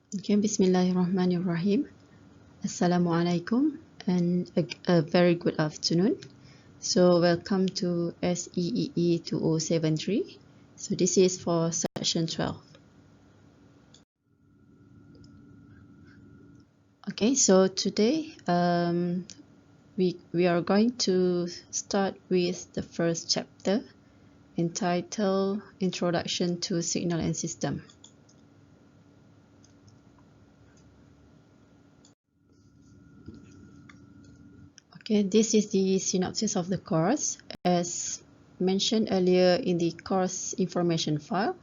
Okay, Bismillahirrahmanirrahim. Assalamualaikum and a very good afternoon. So welcome to SEEE 2073. So this is for section 12. Okay, so today we are going to start with the first chapter entitled Introduction to Signal and System. Okay, this is the synopsis of the course. As mentioned earlier in the course information file,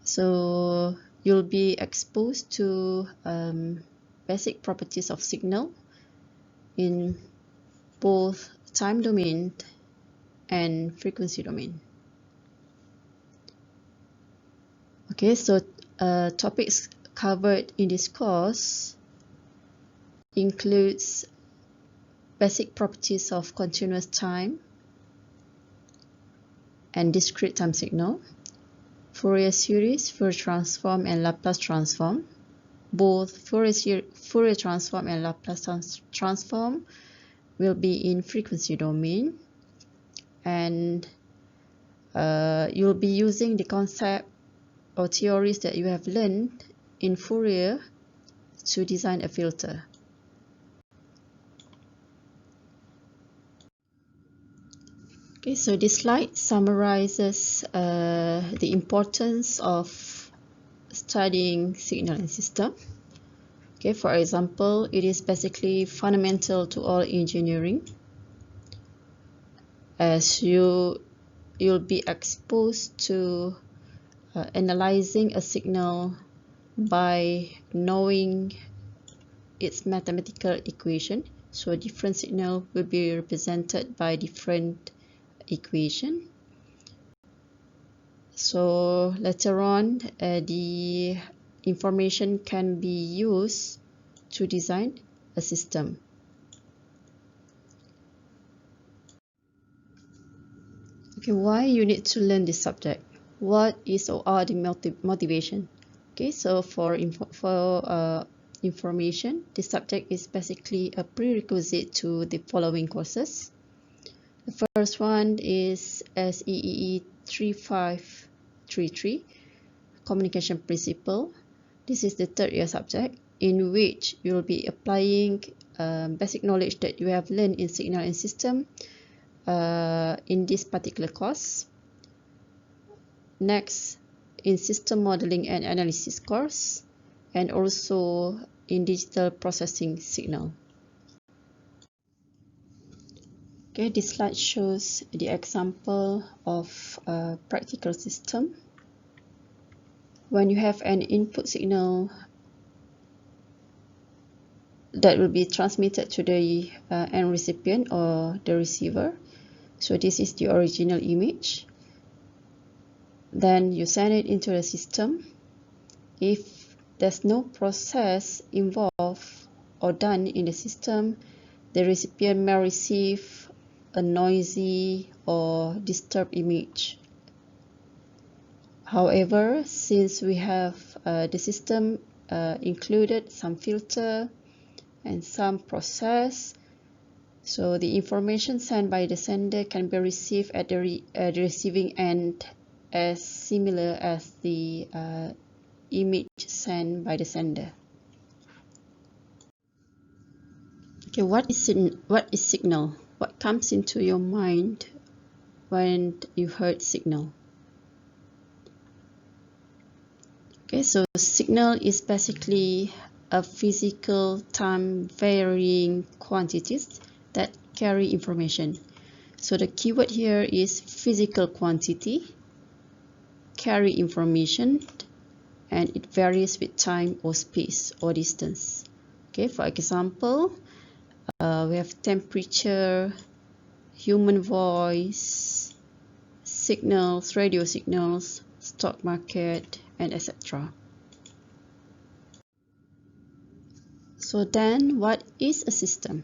so you'll be exposed to basic properties of signal in both time domain and frequency domain. Okay, so topics covered in this course includes basic properties of continuous time and discrete time signal, Fourier series, Fourier transform, and Laplace transform. Both Fourier transform and Laplace transform will be in frequency domain, and you'll be using the concept or theories that you have learned in Fourier to design a filter. Okay, so this slide summarizes the importance of studying signal and system. Okay, for example, it is basically fundamental to all engineering, as you'll be exposed to analyzing a signal by knowing its mathematical equation. So different signal will be represented by different equation. So later on, the information can be used to design a system. Okay, why you need to learn this subject? What is or are the motivation? Okay, so for information, this subject is basically a prerequisite to the following courses. The first one is SEEE 3533, Communication Principle. This is the third year subject in which you will be applying basic knowledge that you have learned in signal and system in this particular course. Next, in system modeling and analysis course, and also in digital processing signal. Okay, this slide shows the example of a practical system. When you have an input signal that will be transmitted to the end recipient or the receiver. So this is the original image. Then you send it into the system. If there's no process involved or done in the system, the recipient may receive a noisy or disturbed image. However, since we have the system included some filter and some process, so the information sent by the sender can be received at the receiving end as similar as the image sent by the sender. Okay, what is signal? What comes into your mind when you heard signal? Okay, so signal is basically a physical time varying quantities that carry information. So the keyword here is physical quantity, carry information, and it varies with time or space or distance. Okay, for example, we have temperature, human voice, signals, radio signals, stock market, and etc. So then, what is a system?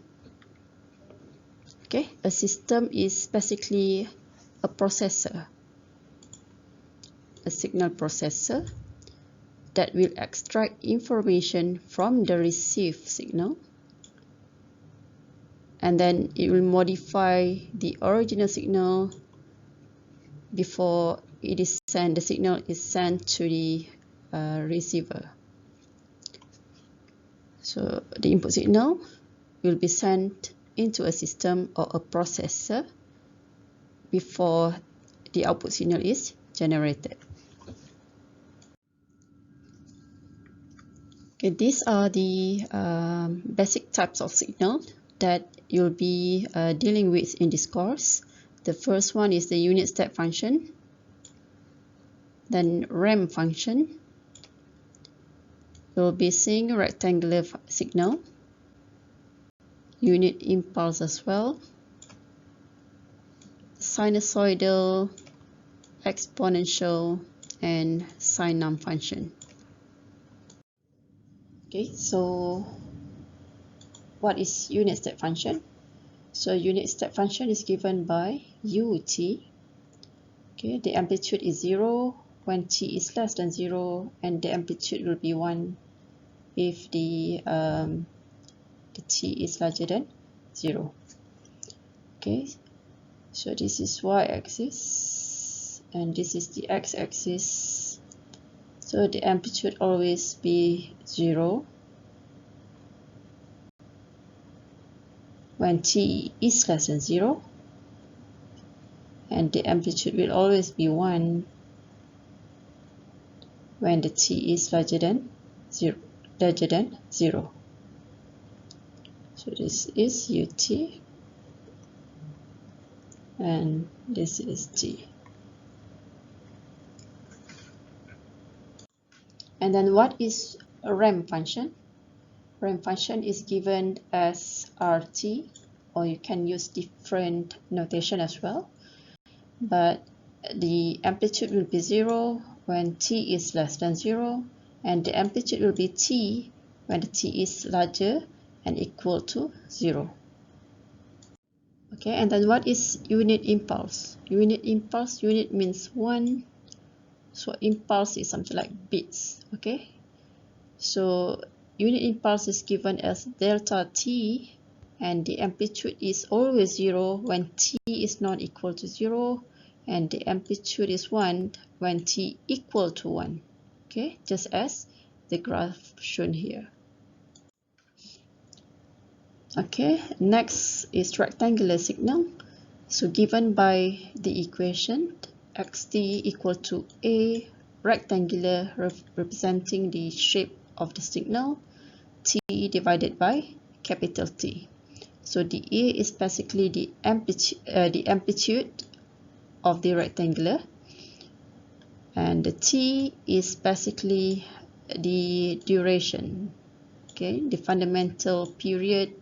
Okay, a system is basically a processor, a signal processor, that will extract information from the received signal, and then it will modify the original signal before it is sent. The signal is sent to the receiver. So the input signal will be sent into a system or a processor before the output signal is generated. Okay, these are the basic types of signal that you'll be dealing with in this course. The first one is the unit step function, then ramp function. We'll be seeing rectangular signal, unit impulse as well, sinusoidal, exponential, and sine function. Okay, so what is unit step function? So unit step function is given by ut. Okay, the amplitude is 0 when t is less than 0, and the amplitude will be 1 if the t is larger than 0. Okay, so this is y-axis and this is the x-axis. So the amplitude always be 0 when t is less than 0, and the amplitude will always be 1 when the t is larger than 0. So this is ut and this is t. And then what is a ramp function? Ramp function is given as RT, or you can use different notation as well. But the amplitude will be 0 when t is less than 0, and the amplitude will be t when the t is larger and equal to 0. Okay, and then what is unit impulse? Unit impulse, unit means 1, so impulse is something like beats. Okay, so unit impulse is given as delta t, and the amplitude is always 0 when t is not equal to 0, and the amplitude is 1 when t equal to 1. Okay, just as the graph shown here. Okay, next is rectangular signal. So given by the equation xt equal to a rectangular representing the shape of the signal, t divided by capital T. So the a is basically the amplitude of the rectangular, and the t is basically the duration, okay, the fundamental period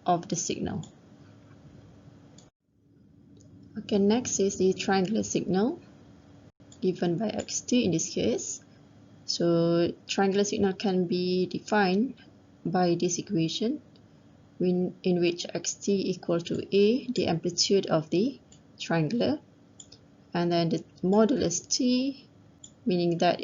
of the signal. Okay, next is the triangular signal given by xt in this case. So triangular signal can be defined by this equation in which xt equal to a, the amplitude of the triangular, and then the modulus t, meaning that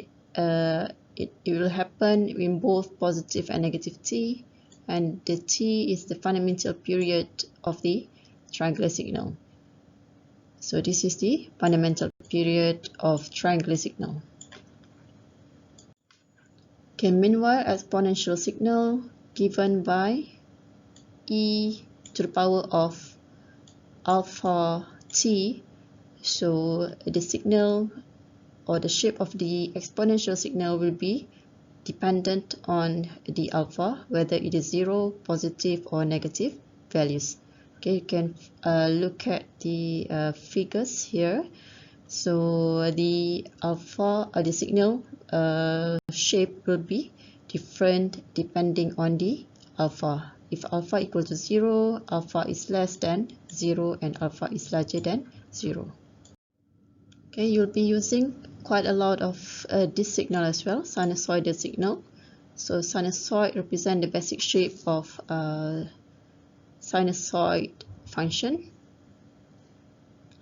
it will happen in both positive and negative t, and the t is the fundamental period of the triangular signal. So this is the fundamental period of triangular signal. Okay, meanwhile, exponential signal given by e to the power of alpha t. So the signal or the shape of the exponential signal will be dependent on the alpha, whether it is 0, positive or negative values. Okay, you can look at the figures here. So the alpha or the signal shape will be different depending on the alpha. If alpha equal to 0, alpha is less than 0, and alpha is larger than 0. Okay, you'll be using quite a lot of this signal as well, sinusoidal signal. So sinusoid represent the basic shape of sinusoid function.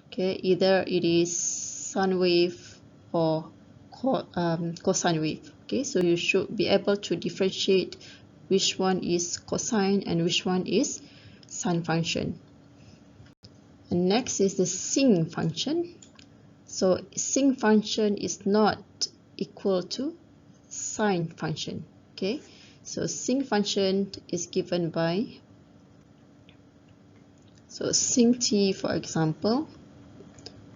Okay, either it is sine wave or cosine wave. Okay, so you should be able to differentiate which one is cosine and which one is sine function. And next is the sin function. So sin function is not equal to sine function. Okay, so sin function is given by, so sin t, for example,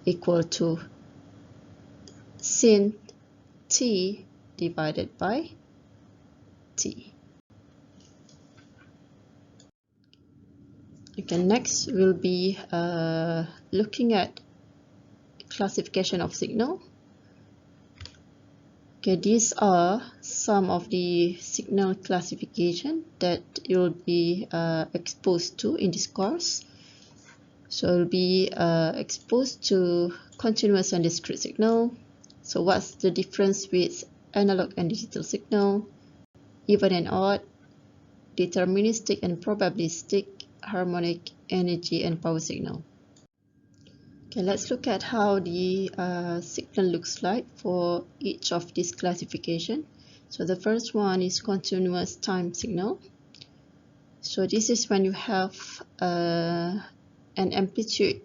equal to sin t divided by t. Okay, next we'll be looking at classification of signal. Okay, these are some of the signal classification that you'll be exposed to in this course. So you'll be exposed to continuous and discrete signal. So what's the difference with analog and digital signal, even and odd, deterministic and probabilistic, harmonic, energy and power signal. Okay, let's look at how the signal looks like for each of these classification. So the first one is continuous time signal. So this is when you have an amplitude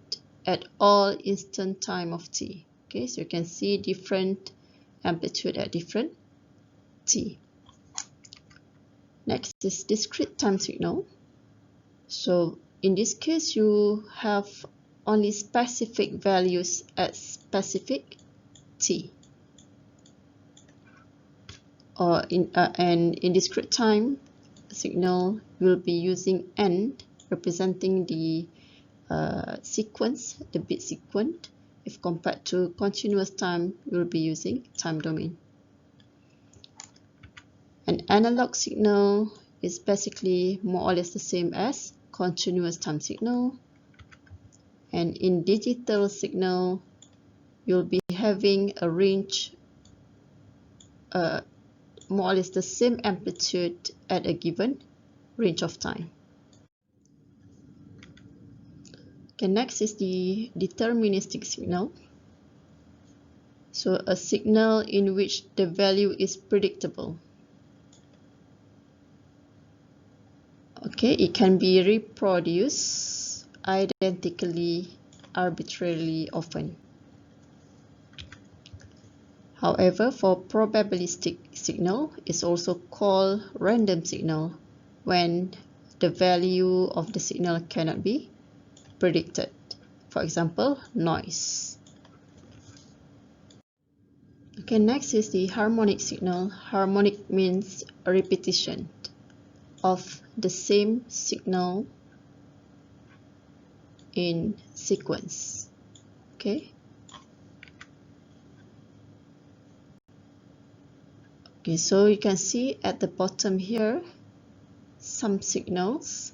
at all instant time of t. Okay, so you can see different amplitude at different t. Next is discrete time signal. So in this case, you have only specific values at specific t. Or in discrete time signal, we'll be using n representing the sequence, the bit sequence. If compared to continuous time, we'll be using time domain. An analog signal is basically more or less the same as continuous time signal. And in digital signal, you'll be having a range, more or less the same amplitude at a given range of time. Okay, next is the deterministic signal. So a signal in which the value is predictable. Okay, it can be reproduced identically, arbitrarily often. However, for probabilistic signal, it's also called random signal when the value of the signal cannot be predicted. For example, noise. Okay, next is the harmonic signal. Harmonic means a repetition of the same signal in sequence. Okay. Okay, so you can see at the bottom here some signals,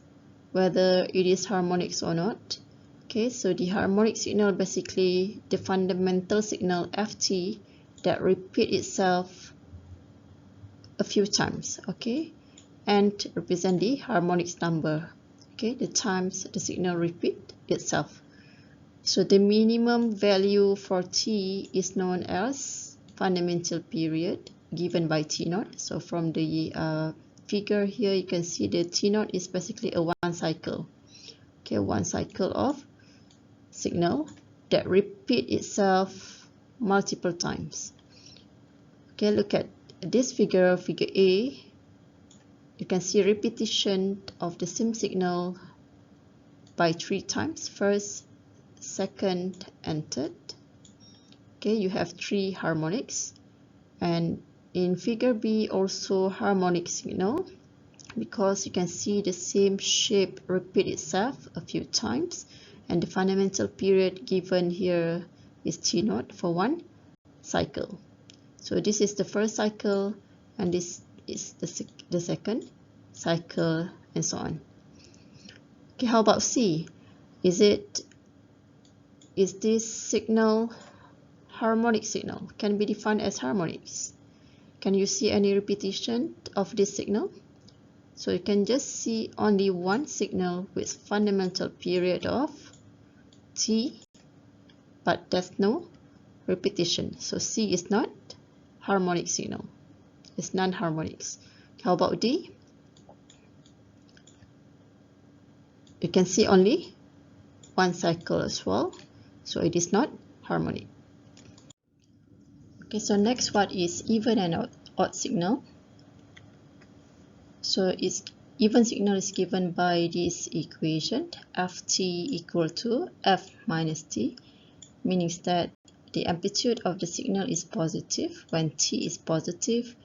whether it is harmonics or not. Okay, so the harmonic signal basically the fundamental signal ft that repeat itself a few times. Okay, and represent the harmonics number. Okay, the times the signal repeat itself. So the minimum value for t is known as fundamental period given by t naught. So from the figure here, you can see the t naught is basically a one cycle. Okay, one cycle of signal that repeat itself multiple times. Okay, look at this figure, figure A. You can see repetition of the same signal by 3 times, first, second, and third. Okay, you have 3 harmonics. And in figure B, also harmonic signal, because you can see the same shape repeat itself a few times, and the fundamental period given here is t naught for one cycle. So this is the first cycle, and this is the second cycle, and so on. Okay, how about C? Is this signal harmonic signal? Can be defined as harmonics. Can you see any repetition of this signal? So you can just see only one signal with fundamental period of t, but there's no repetition. So C is not harmonic signal. It's non-harmonics. How about D? You can see only one cycle as well, so it is not harmonic. Okay, so next one is even and odd signal. So its even signal is given by this equation, ft equal to f minus t, meaning that the amplitude of the signal is positive when t is positive,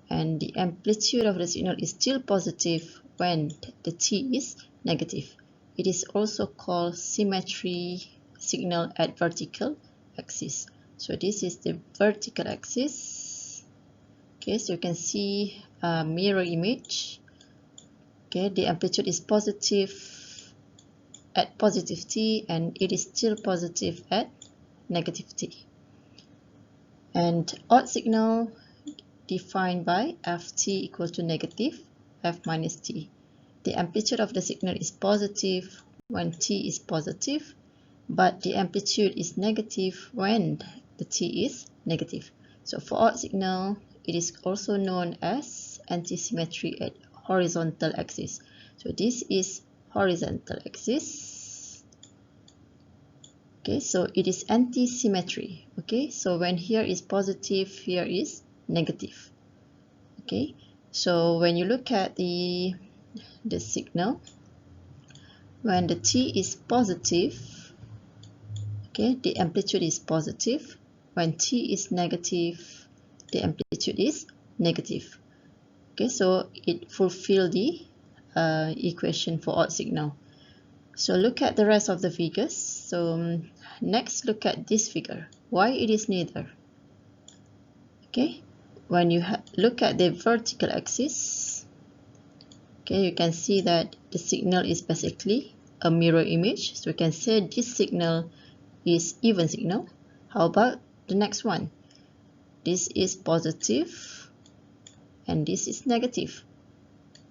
and the amplitude of the signal is still positive when the t is negative. It is also called symmetry signal at vertical axis. So this is the vertical axis. Okay, so you can see a mirror image. Okay, the amplitude is positive at positive t, and it is still positive at negative t. And odd signal defined by ft equal to negative f minus t. The amplitude of the signal is positive when t is positive, but the amplitude is negative when the t is negative. So for odd signal, it is also known as antisymmetry at horizontal axis. So this is horizontal axis. Okay, so it is anti-symmetry. Okay, so when here is positive, here is negative. Okay, so when you look at the signal, when the t is positive, okay, the amplitude is positive. When t is negative, the amplitude is negative. Okay, so it fulfills the equation for odd signal. So look at the rest of the figures. So next, look at this figure. Why it is neither? Okay, when you look at the vertical axis, okay, you can see that the signal is basically a mirror image. So we can say this signal is even signal. How about the next one? This is positive and this is negative.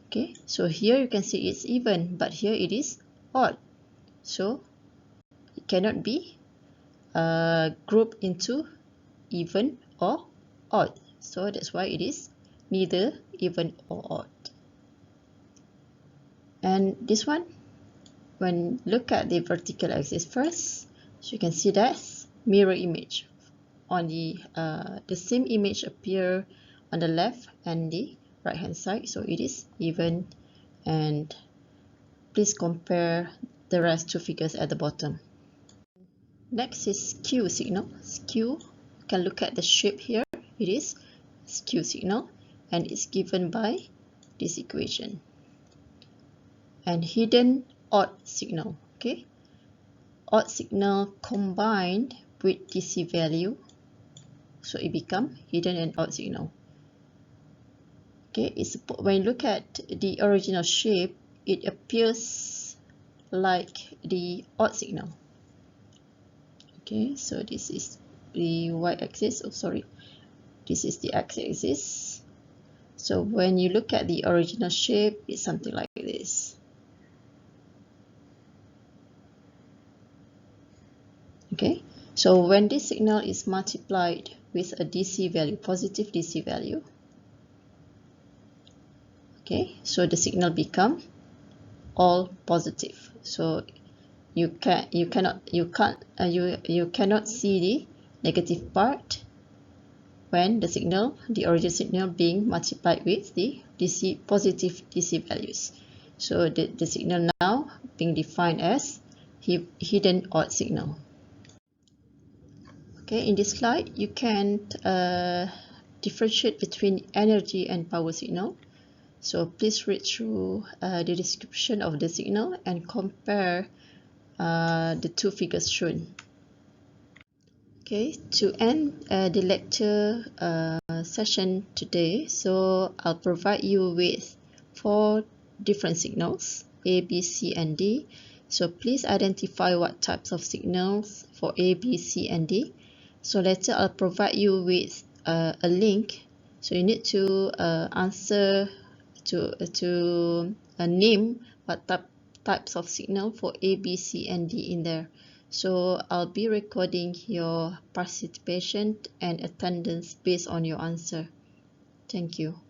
Okay, so here you can see it's even, but here it is odd. So it cannot be grouped into even or odd. So that's why it is neither even or odd. And this one, when look at the vertical axis first, so you can see that's mirror image. On the same image appear on the left and the right hand side, so it is even. And please compare the rest two figures at the bottom. Next is skew signal. Skew, you can look at the shape here. It is skew signal and it's given by this equation. And hidden odd signal. Okay, odd signal combined with DC value, so it becomes hidden and odd signal. Okay, when you look at the original shape, it appears like the odd signal. Okay, so this is the y-axis. Oh, sorry, this is the x-axis. So when you look at the original shape, it's something like this. Okay, so when this signal is multiplied with a DC value, positive DC value, okay, so the signal become all positive. So you cannot see the negative part when the original signal being multiplied with the positive DC values. So the signal now being defined as hidden odd signal. Okay, in this slide, you can differentiate between energy and power signal. So please read through the description of the signal and compare the two figures shown. Okay, to end the lecture session today, so I'll provide you with 4 different signals, A, B, C, and D. So please identify what types of signals for A, B, C, and D. So later I'll provide you with a link. So you need to answer to name what types of signal for A, B, C, and D in there. So I'll be recording your participation and attendance based on your answer. Thank you.